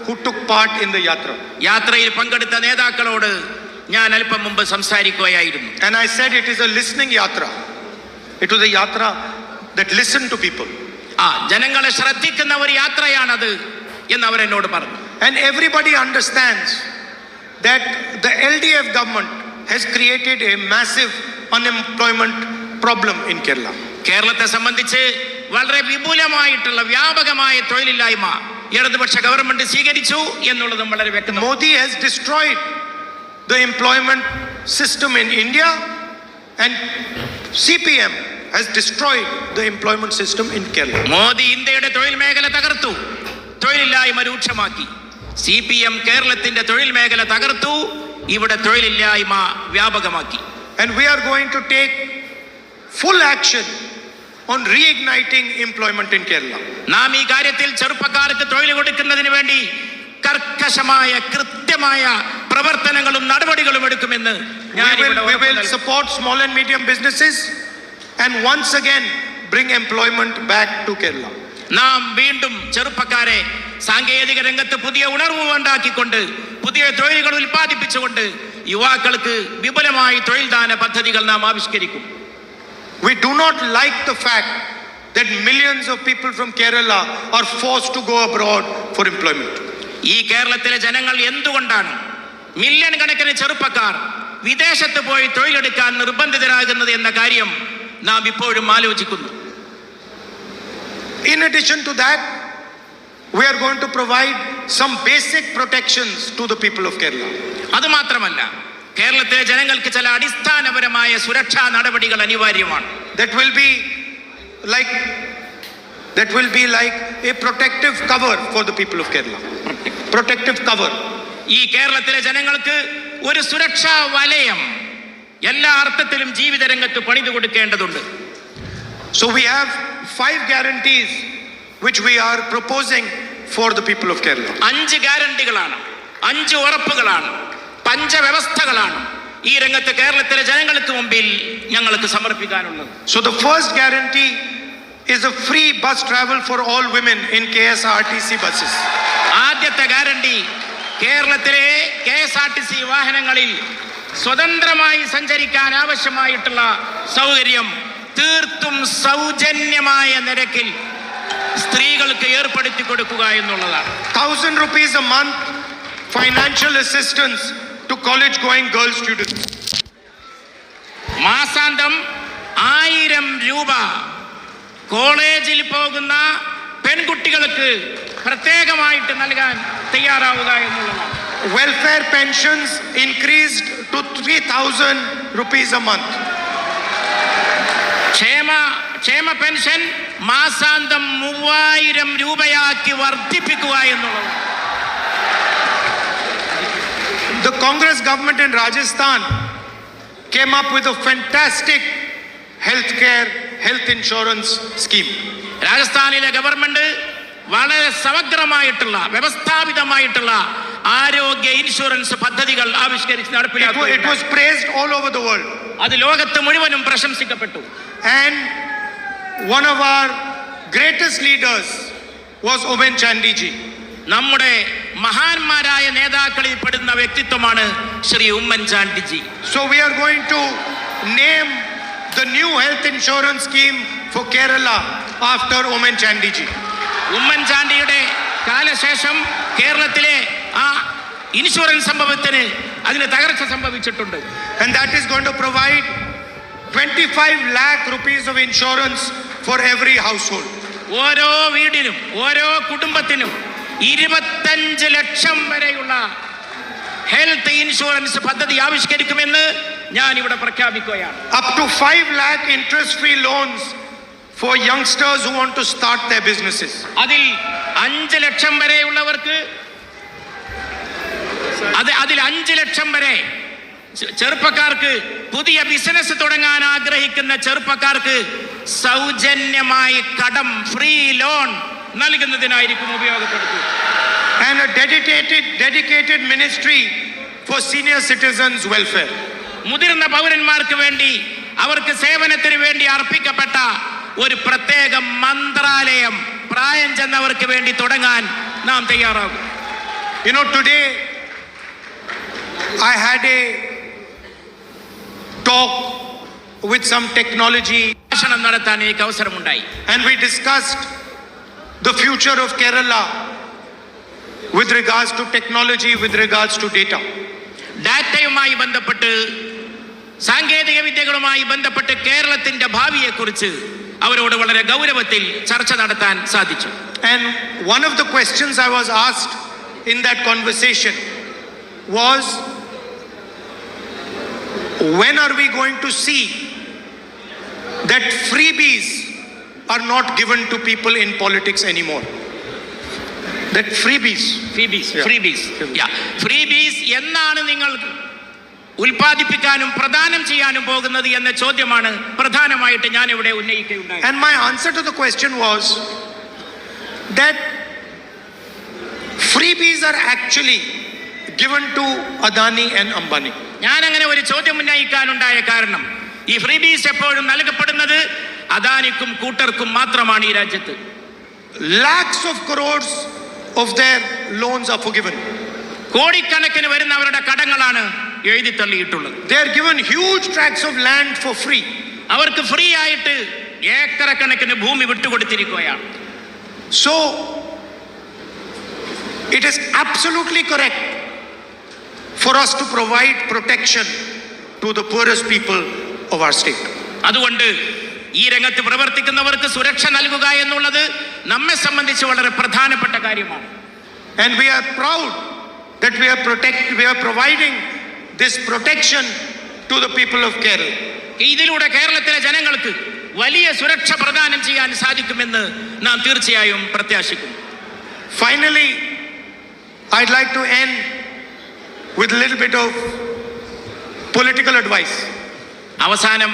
who took part in the yatra.
യാത്രയിൽ പങ്കെടുത്ത നേതാക്കളോട് ഞാൻ അല്പം മുമ്പ് സംസാരിക്കുകയായിരുന്നു.
And I said it is a listening yatra. It was a yatra that listened to people.
ജനങ്ങളെ ശ്രദ്ധിക്കുന്ന ഒരു യാത്രയാണത് എന്ന് അവർ എന്നോട് പറഞ്ഞു.
And everybody understands that the LDF government has created a massive unemployment problem in Kerala.
കേരളത്തെ സംബന്ധിച്ച് വളരെ വിപുലമായിട്ടുള്ള വ്യാപകമായ തൊഴിലില്ലായ്മ ഇടതുപക്ഷ ഗവൺമെന്റ് സ്വീകരിച്ചു എന്നുള്ളതും വളരെ വ്യക്തമാണ്.
Modi has destroyed the employment system in India, and CPM has destroyed the employment system in Kerala.
Modi ഇന്ത്യയുടെ തൊഴിൽ മേഖല തകർത്തു, തൊഴിലില്ലായ്മ രൂക്ഷമാക്കി. CPM കേരളത്തിന്റെ തൊഴിൽ മേഖല തകർത്തു, ഇവിടെ തൊഴിലില്ലായ്മ വ്യാപകമാക്കി.
And we are going to take full action on reigniting employment in Kerala.
നാം ഈ കാര്യത്തിൽ ചെറുപ്പക്കാർക്ക് തൊഴിൽ കൊടുക്കുന്നതിന് വേണ്ടി കർക്കശമായ കൃത്യമായ പ്രവർത്തനങ്ങളും നടപടികളും എടുക്കുമെന്ന്
We will support small and medium businesses and once again bring employment back to Kerala.
നാം വീണ്ടും ചെറുപ്പക്കാരെ സാങ്കേതിക രംഗത്ത് പുതിയ ഉണർവ് ഉണ്ടാക്കിക്കൊണ്ട് പുതിയ തൊഴിലുകൾ ഉൽപ്പാദിപ്പിച്ചുകൊണ്ട് യുവാക്കൾക്ക് വിപുലമായി തൊഴിൽദാന പദ്ധതികൾ നാം ആവിഷ്കരിക്കും.
We do not like the fact that millions of people from Kerala are forced to go abroad for employment.
ഈ കേരളത്തിലെ ജനങ്ങൾ എന്തുകൊണ്ടാണ് മില്യൺ കണക്കിന് ചെറുപ്പക്കാർ വിദേശത്ത് പോയി തൊഴിലെടുക്കാൻ നിർബന്ധിതരാകുന്നത് എന്ന കാര്യം നാം ഇപ്പോഴും ആലോചിക്കുന്നു.
In addition to that, we are going to provide some basic protections to the people of Kerala.
അതുമാത്രമല്ല, കേരളത്തിലെ ജനങ്ങൾക്ക് ചില അടിസ്ഥാനപരമായ സുരക്ഷാ നടപടികൾ അനിവാര്യമാണ്.
That will be like a protective cover for the people of Kerala. Protective cover.
ഈ കേരളത്തിലെ ജനങ്ങൾക്ക് ഒരു സുരക്ഷാ വലയം എല്ലാ അർത്ഥത്തിലും ജീവിത രംഗത്ത് പണിതു കൊടുക്കേണ്ടതുണ്ട്.
So we have 5 guarantees which we are proposing for the people of Kerala.
5 ഗ്യാരണ്ടികളാണ്, 5 ഉറപ്പുകളാണ്, പഞ്ചവ്യവസ്ഥകളാണ് ഈ രംഗത്ത് കേരളത്തിലെ ജനങ്ങൾക്ക് മുമ്പിൽ ഞങ്ങൾക്ക് സമർപ്പിക്കാനുള്ളത്.
So the first guarantee is a free bus travel for all women in KSRTC buses.
ആദ്യത്തെ ഗ്യാരണ്ടി കേരളത്തിലെ KSRTC വാഹനങ്ങളിൽ സ്വതന്ത്രമായി സഞ്ചരിക്കാൻ ആവശ്യമായിട്ടുള്ള സൗകര്യം തീർത്തും സൗജന്യമായ നിരക്കിൽ സ്ത്രീകൾക്ക് ഏർപ്പെടുത്തി കൊടുക്കുക എന്നുള്ളതാണ്.
1,000 rupees a month financial assistance to college going girl students.
മാസാന്തം 1000 രൂപ കോളേജിൽ പോകുന്ന പെൺകുട്ടികൾക്ക് പ്രത്യേകമായിട്ട് നൽകാൻ തയ്യാറാവുക എന്നുള്ളതാണ്.
Welfare pensions increased to 3,000 rupees a month.
ക്ഷേമ പെൻഷൻ മാസാന്തം 3000 രൂപയാക്കി വർദ്ധിപ്പിക്കുക എന്നുള്ളതാണ്.
The Congress government in Rajasthan came up with a fantastic health insurance scheme.
രാജസ്ഥാനിലെ ഗവൺമെന്റ് വളരെ സമഗ്രമായിട്ടുള്ള വ്യവസ്ഥാപിതമായിട്ടുള്ള ആരോഗ്യ ഇൻഷുറൻസ് പദ്ധതികൾ ആവിഷ്കരിച്ച് നടപ്പിലാക്കി.
It was praised all over the world.
അത് ലോകത്ത് മുഴുവനും പ്രശംസിക്കപ്പെട്ടു.
And one of our greatest leaders was Omen Chandy ji.
നമ്മുടെ മഹാന്മാരായ നേതാക്കളിൽ പെടുന്ന വ്യക്തിത്വമാണ് Shri Oommen ചാണ്ടിജി.
So we are going to name the new health insurance scheme for Kerala after Omen Chandy ji.
Oommen ചാണ്ടിയുടെ കാലശേഷം കേരളത്തിലെ ആ ഇൻഷുറൻസ് സംഭവത്തിന് അതിന് തകർച്ച സംഭവിച്ചിട്ടുണ്ട്.
And that is going to provide 25 lakh rupees of insurance for every household.
ഓരോ വീടിനും ഓരോ കുടുംബത്തിനും 25 ലക്ഷം വരെയുള്ള ഹെൽത്ത് ഇൻഷുറൻസ് പദ്ധതി ആവിഷ്കരിക്കുമെന്ന് ഞാൻ ഇവിടെ പ്രഖ്യാപിക്കുകയാണ്.
Up to 5 lakh interest-free loans for youngsters who want to start their businesses.
അതിൽ 5 ലക്ഷം വരെയുള്ളവർക്ക് അതിൽ 5 ലക്ഷം വരെ ചെറുപ്പക്കാർക്ക് പുതിയ ബിസിനസ് തുടങ്ങാൻ ആഗ്രഹിക്കുന്ന ചെറുപ്പക്കാർക്ക് സൗജന്യമായി കടം ഫ്രീ ലോൺ നൽകുന്നതിനായിരിക്കും ഉപയോഗപ്പെടുത്തുക.
And a dedicated ministry for senior citizens welfare.
മുതിർന്ന പൗരന്മാർക്ക് വേണ്ടി അവർക്ക് സേവനത്തിന് വേണ്ടി അർപ്പിക്കപ്പെട്ട ഒരു പ്രത്യേക മന്ത്രാലയം പ്രായം ചെന്നവർക്ക് വേണ്ടി തുടങ്ങാൻ നാം തയ്യാറാകും.
You know, today I had a talk with some technology
ഭാഷണം നടത്താൻ എനിക്ക് അവസരമുണ്ടായി.
and we discussed the future of Kerala with regards to technology, with regards to data.
ഡാറ്റയുമായി ബന്ധപ്പെട്ട് സാങ്കേതിക വിദ്യകളുമായി ബന്ധപ്പെട്ട് കേരളത്തിന്റെ ഭാവിയെക്കുറിച്ച് അവരോട് വളരെ ഗൗരവത്തിൽ ചർച്ച നടത്താൻ സാധിച്ചു.
And one of the questions I was asked in that conversation was, when are we going to see that freebies are not given to people in politics anymore? That freebies
എന്നാണ് നിങ്ങൾ ഉൽപ്പാദിപ്പിക്കാനും പ്രദാനം ചെയ്യാനും പോകുന്നത് എന്ന ചോദ്യമാണ് പ്രധാനമായിട്ട് ഞാൻ ഇവിടെ ഉന്നയിക്കുകയുണ്ടായി.
And my answer to the question was that freebies are actually given to Adani and Ambani.
ഞാൻ അങ്ങനെ ഒരു ചോദ്യം ഉന്നയിക്കാനുണ്ടായ കാരണം ഈ ഫ്രീബീസ് എപ്പോഴും നൽകപ്പെടുന്നത് അദാനിക്കും കൂട്ടർക്കും മാത്രമാണ് ഈ രാജ്യത്ത്.
Lakhs of crores of their loans are forgiven.
കോടിക്കണക്കിന് വരുന്ന അവരുടെ കടങ്ങളാണ് എഴുതി തള്ളിയിട്ടുള്ളത്.
They are given huge tracts of land for free.
അവർക്ക് ഫ്രീ ആയിട്ട് ഏക്കറക്കണക്കിന് ഭൂമി വിട്ടുകൊടുത്തിരിക്കുകയാണ്.
So it is absolutely correct for us to provide protection to the poorest people of our state.
അതുകൊണ്ട് ഈ രംഗത്ത് പ്രവർത്തിക്കുന്നവർക്ക് സുരക്ഷ നൽകുക എന്നുള്ളത് നമ്മെ സംബന്ധിച്ച് വളരെ പ്രധാനപ്പെട്ട കാര്യമാണ്.
And we are proud that we are providing this protection to the people of Kerala.
ഇതിലൂടെ കേരളത്തിലെ ജനങ്ങൾക്ക് വലിയ സുരക്ഷ പ്രദാനം ചെയ്യാൻ സാധിക്കുമെന്ന് നാം തീർച്ചയായും പ്രത്യാശിക്കുന്നു.
Finally, I'd like to end with a little bit of political advice.
അവസാനം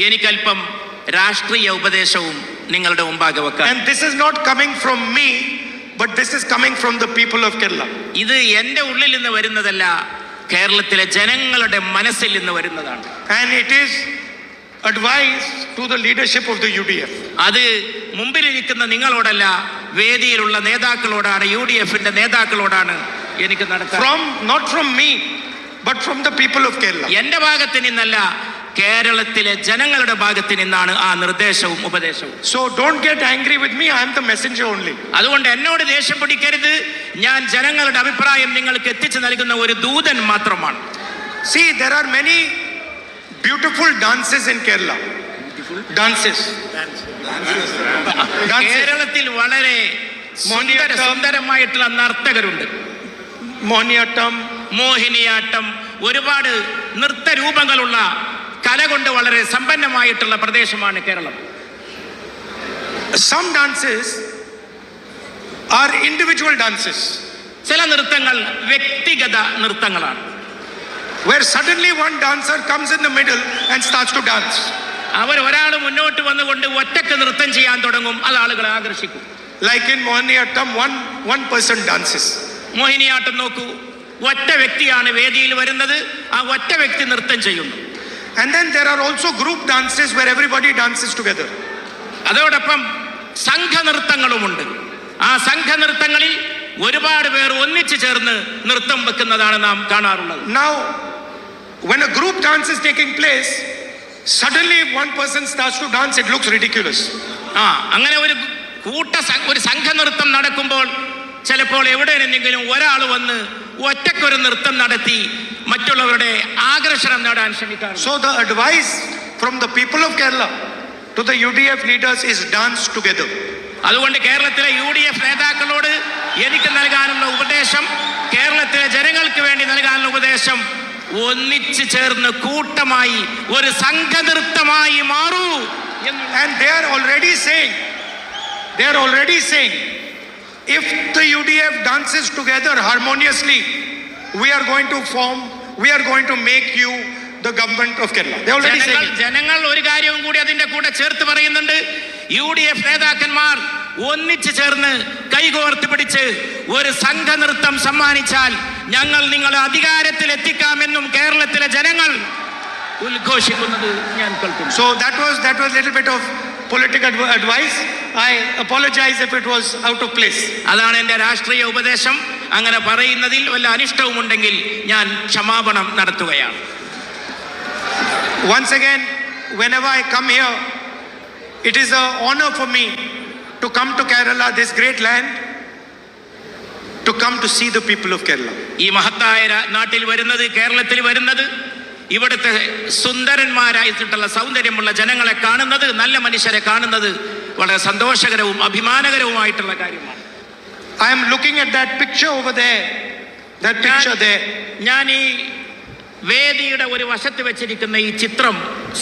എനിക്കല്പം രാഷ്ട്രീയ ഉപദേശവും നിങ്ങളുടെ മുമ്പാകെ വെക്കാം.
And this is not coming from me, but this is coming from the people of Kerala.
ഇത് എൻ്റെ ഉള്ളിൽ നിന്ന് വരുന്നതല്ല, കേരളത്തിലെ ജനങ്ങളുടെ മനസ്സിൽ നിന്ന് വരുന്നതാണ്.
And it is advice to the leadership of the UDF.
അത് മുമ്പിലിരിക്കുന്ന നിങ്ങളോടല്ല, വേദിയിലുള്ള നേതാക്കളോടാണ്, UDF-ന്റെ നേതാക്കളോടാണ് എനിക്ക് നടത്താൻ.
Not from me, but from the people of Kerala.
എൻ്റെ ഭാഗത്ത് നിന്നല്ല, കേരളത്തിലെ ജനങ്ങളുടെ ഭാഗത്ത് നിന്നാണ് ആ നിർദ്ദേശവും ഉപദേശവും.
So don't get angry with me, I am the messenger only.
അതുകൊണ്ട് എന്നോട് ദേഷ്യം പിടിക്കരുത്, ഞാൻ ജനങ്ങളുടെ അഭിപ്രായം നിങ്ങൾക്ക് എത്തിച്ചു നൽകുന്ന ഒരു ദൂതൻ മാത്രമാണ്.
See, there are many beautiful dances in Kerala. Dances.
കേരളത്തിൽ വളരെ സുന്ദരമായിട്ടുള്ള നർത്തകരുണ്ട്. മോഹിനിയാട്ടം, ഒരുപാട് നൃത്തരൂപങ്ങളുള്ള കല കൊണ്ട് വളരെ സമ്പന്നമായിട്ടുള്ള പ്രദേശമാണ് Keralam.
Some dances are individual dances.
ചില നൃത്തങ്ങൾ വ്യക്തിഗത നൃത്തങ്ങളാണ്.
Where suddenly one dancer comes in the middle and starts to dance.
ഒരാൾ മുന്നോട്ട് വന്നുകൊണ്ട് ഒറ്റക്ക് നൃത്തം ചെയ്യാൻ തുടങ്ങും, അത് ആളുകളെ ആകർഷിക്കും.
Like in Mohiniyattam, one person dances.
Mohiniyattam നോക്കൂ, ഒറ്റ വ്യക്തിയാണ് വേദിയിൽ വരുന്നത്, ആ ഒറ്റ വ്യക്തി നൃത്തം ചെയ്യുന്നു.
And then there are also group dances where everybody dances together.
അതോടൊപ്പം സംഘനൃത്തങ്ങളുമുണ്ട്. ആ സംഘനൃത്തങ്ങളിൽ ഒരുപാട് പേർ ഒന്നിച്ചു ചേർന്ന് നൃത്തം വെക്കുന്നതാണ് നാം കാണാറുള്ളത്.
Now, when a group dance is taking place, suddenly if one person starts to dance, it looks ridiculous.
അങ്ങനെ ഒരു സംഘനൃത്തം നടക്കുമ്പോൾ ചിലപ്പോൾ എവിടെയെങ്കിലും ഒരാൾ വന്ന് ഒറ്റക്കൊരു നൃത്തം നടത്തി മറ്റുള്ളവരുടെ ആകർഷണം നേടാൻ ശ്രമിക്കാറ്.
So the advice from the people of Kerala to the UDF leaders is dance together.
അതുകൊണ്ട് കേരളത്തിലെ UDF നേതാക്കളോട് എനിക്ക് നൽകാനുള്ള ഉപദേശം, കേരളത്തിലെ ജനങ്ങൾക്ക് വേണ്ടി നൽകാനുള്ള ഉപദേശം, ഒന്നിച്ചു ചേർന്ന് കൂട്ടമായി ഒരു സംഘനൃത്തമായി മാറൂ.
And they are already saying if the UDF dances together harmoniously, we are going to make you the government of Kerala. They already saying it.
ജനങ്ങൾ ഒരു കാര്യവും കൂടി അതിന്റെ കൂടെ ചേർത്ത് പറയുന്നുണ്ട്. UDF നേതാക്കന്മാർ ഒന്നിച്ചു ചേർന്ന് കൈകോർത്ത് പിടിച്ച് ഒരു സംഘനൃത്തം സമ്മാനിച്ചാൽ ഞങ്ങൾ നിങ്ങളെ അധികാരത്തിൽ എത്തിക്കാമെന്നും കേരളത്തിലെ ജനങ്ങൾ ഉദ്ഘോഷിക്കുന്നത് ഞാൻ കേൾക്കുന്നു.
So that was a little bit of political advice. I apologize if it was out of place.
അതാണ് എൻ്റെ രാഷ്ട്രീയ ഉപദേശം. അങ്ങനെ പറയുന്നതിൽ വല്ല അനിഷ്ടവും ഉണ്ടെങ്കിൽ ഞാൻ ക്ഷമാപണം നടത്തുകയാണ്.
Once again, whenever I come here, it is an honor for me to come to Kerala, this great land, to come to see the people of Kerala.
ഈ മഹത്തായ നാട്ടിൽ വരുന്നത്, കേരളത്തിൽ വരുന്നത്, ഇവിടുത്തെ സുന്ദരന്മാരായിട്ടുള്ള സൗന്ദര്യമുള്ള ജനങ്ങളെ കാണുന്നത്, നല്ല മനുഷ്യരെ കാണുന്നത് വളരെ സന്തോഷകരവും അഭിമാനകരവുമായിട്ടുള്ള കാര്യമാണ്.
I am looking at that picture over there. That picture there.
ഞാൻ ഈ വേദിയുടെ ഒരു വശത്ത് വെച്ചിരിക്കുന്ന ഈ ചിത്രം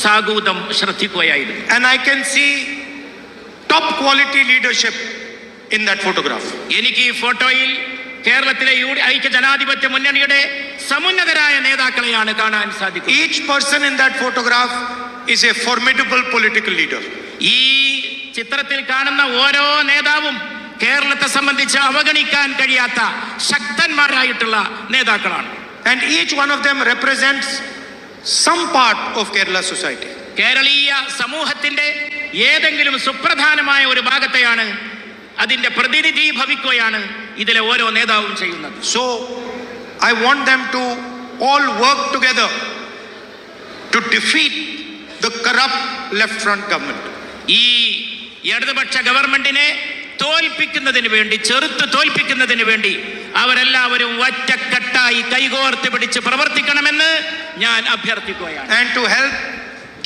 സാഗൂതം ശ്രദ്ധിക്കുകയായിരുന്നു.
And I can see top quality leadership in that photograph.
എനിക്ക് ഈ ഫോട്ടോയിൽ കേരളത്തിലെ ഐക്യ ജനാധിപത്യ മുന്നണിയുടെ സമുന്നതരായ നേതാക്കളെയാണ് കാണാൻ സാധിക്കുന്നത്.
Each person in that photograph is a formidable political leader.
ഈ ചിത്രത്തിൽ കാണുന്ന ഓരോ നേതാവും കേരളത്തെ സംബന്ധിച്ച് അവഗണിക്കാൻ കഴിയാത്ത ശക്തന്മാരായിട്ടുള്ള നേതാക്കളാണ്.
And each one of them represents some part of Kerala society.
കേരളീയ സമൂഹത്തിന്റെ ഏതെങ്കിലും സുപ്രധാനമായ ഒരു ഭാഗത്തെയാണ്, അതിന്റെ പ്രതിനിധി ഭവിക്കുകയാണ് ഇതിലെ ഓരോ നേതാവും ചെയ്യുന്നത്.
So I want them to all work together to defeat the corrupt left front government.
ഈ ഇടതുപക്ഷ ഗവൺമെന്റിനെ തോൽപ്പിക്കുന്നതിന് വേണ്ടി, ചെറുത്ത് തോൽപ്പിക്കുന്നതിന് വേണ്ടി അവരെല്ലാവരും ഒറ്റക്കെട്ടായി കൈകോർത്ത് പിടിച്ച് പ്രവർത്തിക്കണമെന്ന് ഞാൻ അഭ്യർത്ഥിക്കുകയാണ്.
And to help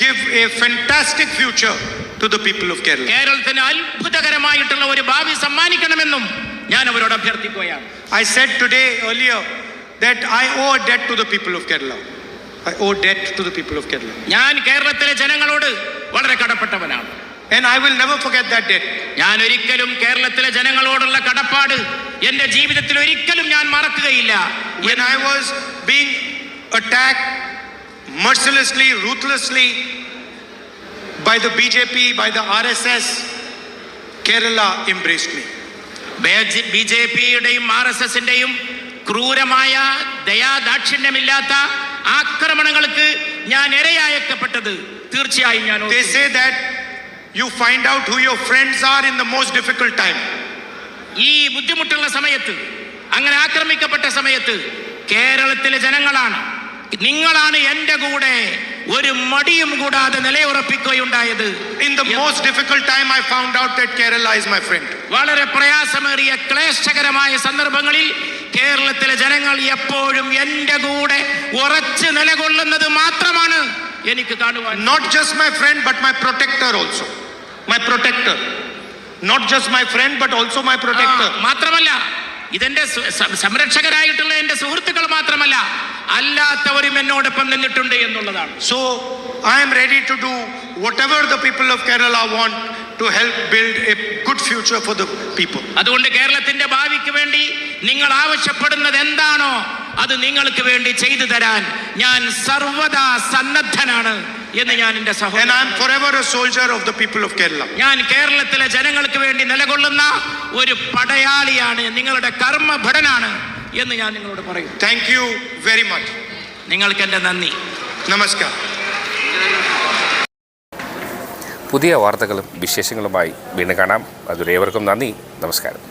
give a fantastic future to the people of Kerala.
കേരളത്തിന് അത്ഭുതകരമായിട്ടുള്ള ഒരു ഭാവി സമ്മാനിക്കണമെന്നും ഞാൻ അവരോട് അഭ്യർത്ഥിക്കുകയാണ്.
I said today earlier that I owe a debt to the people of Kerala. I owe debt to the people of Kerala.
ഞാൻ കേരളത്തിലെ ജനങ്ങളോട് വളരെ കടപ്പെട്ടവനാണ്.
And I will never forget that debt.
ഞാൻ ഒരിക്കലും കേരളത്തിലെ ജനങ്ങളോടുള്ള കടപ്പാട് എൻ്റെ ജീവിതത്തിൽ ഒരിക്കലും ഞാൻ മറക്കുകയില്ല.
When I was being attacked mercilessly, ruthlessly by the BJP, by the RSS, Kerala embraced me.
BJPയുടെയും RSSന്റെയും ക്രൂരമായ ദയാദാക്ഷിണ്യമില്ലാത്ത ആക്രമണങ്ങൾക്ക് ഞാൻ ഇരയാക്കപ്പെട്ടത് തീർച്ചയായും ഞാൻ.
They say that you find out who your friends are in the most difficult time.
ഈ ബുദ്ധിമുട്ടുള്ള സമയത്ത്, അങ്ങനെ ആക്രമിക്കപ്പെട്ട സമയത്ത് കേരളത്തിലെ ജനങ്ങളാണ്, നിങ്ങളാണ് എൻ്റെ കൂടെ ഒരു മടിയും കൂടാതെ നിലയുറപ്പിക്കുകയുണ്ടായത്.
In the most difficult time I found out that Kerala is my friend.
വളരെ പ്രയാസമേറിയ ക്ലേശകരമായ സന്ദർഭങ്ങളിൽ കേരളത്തിലെ ജനങ്ങൾ എപ്പോഴും എൻ്റെ കൂടെ ഉറച്ചു നിലകൊള്ളുന്നത് മാത്രമാണ് എനിക്ക് കാണുവാൻ.
Not just my friend but my protector also. My protector. Not just my friend but also my protector.
മാത്രമല്ല ഇതെന്റെ സംരക്ഷകരായിട്ടുള്ള എൻ്റെ സുഹൃത്തുക്കൾ മാത്രമല്ല, അല്ലാത്തവരും എന്നോടൊപ്പം നിന്നിട്ടുണ്ട് എന്നുള്ളതാണ്.
So I am ready to do whatever the people of Kerala want to help build a good future for the people.
അതുകൊണ്ട് കേരളത്തിന്റെ ഭാവിക്ക് വേണ്ടി നിങ്ങൾ ആവശ്യപ്പെടുന്നത് എന്താണോ അത് നിങ്ങൾക്ക് വേണ്ടി ചെയ്തു തരാൻ ഞാൻ സർവദാ സന്നദ്ധനാണ് എന്ന് ഞാൻ എൻ്റെ
And I am forever a soldier of the people of Kerala.
ഞാൻ കേരളത്തിലെ ജനങ്ങൾക്ക് വേണ്ടി നിലകൊള്ളുന്ന ഒരു പടയാളിയാണ്, നിങ്ങളുടെ കർമ്മഭടനാണ് എന്ന് ഞാൻ നിങ്ങളോട് പറയും.
Thank you very much.
നിങ്ങൾക്ക് എൻ്റെ നന്ദി.
Namaskar.
പുതിയ വാർത്തകളും വിശേഷങ്ങളുമായി വീണ്ടും കാണാം. അതുവരെ ഏവർക്കും നന്ദി, നമസ്കാരം.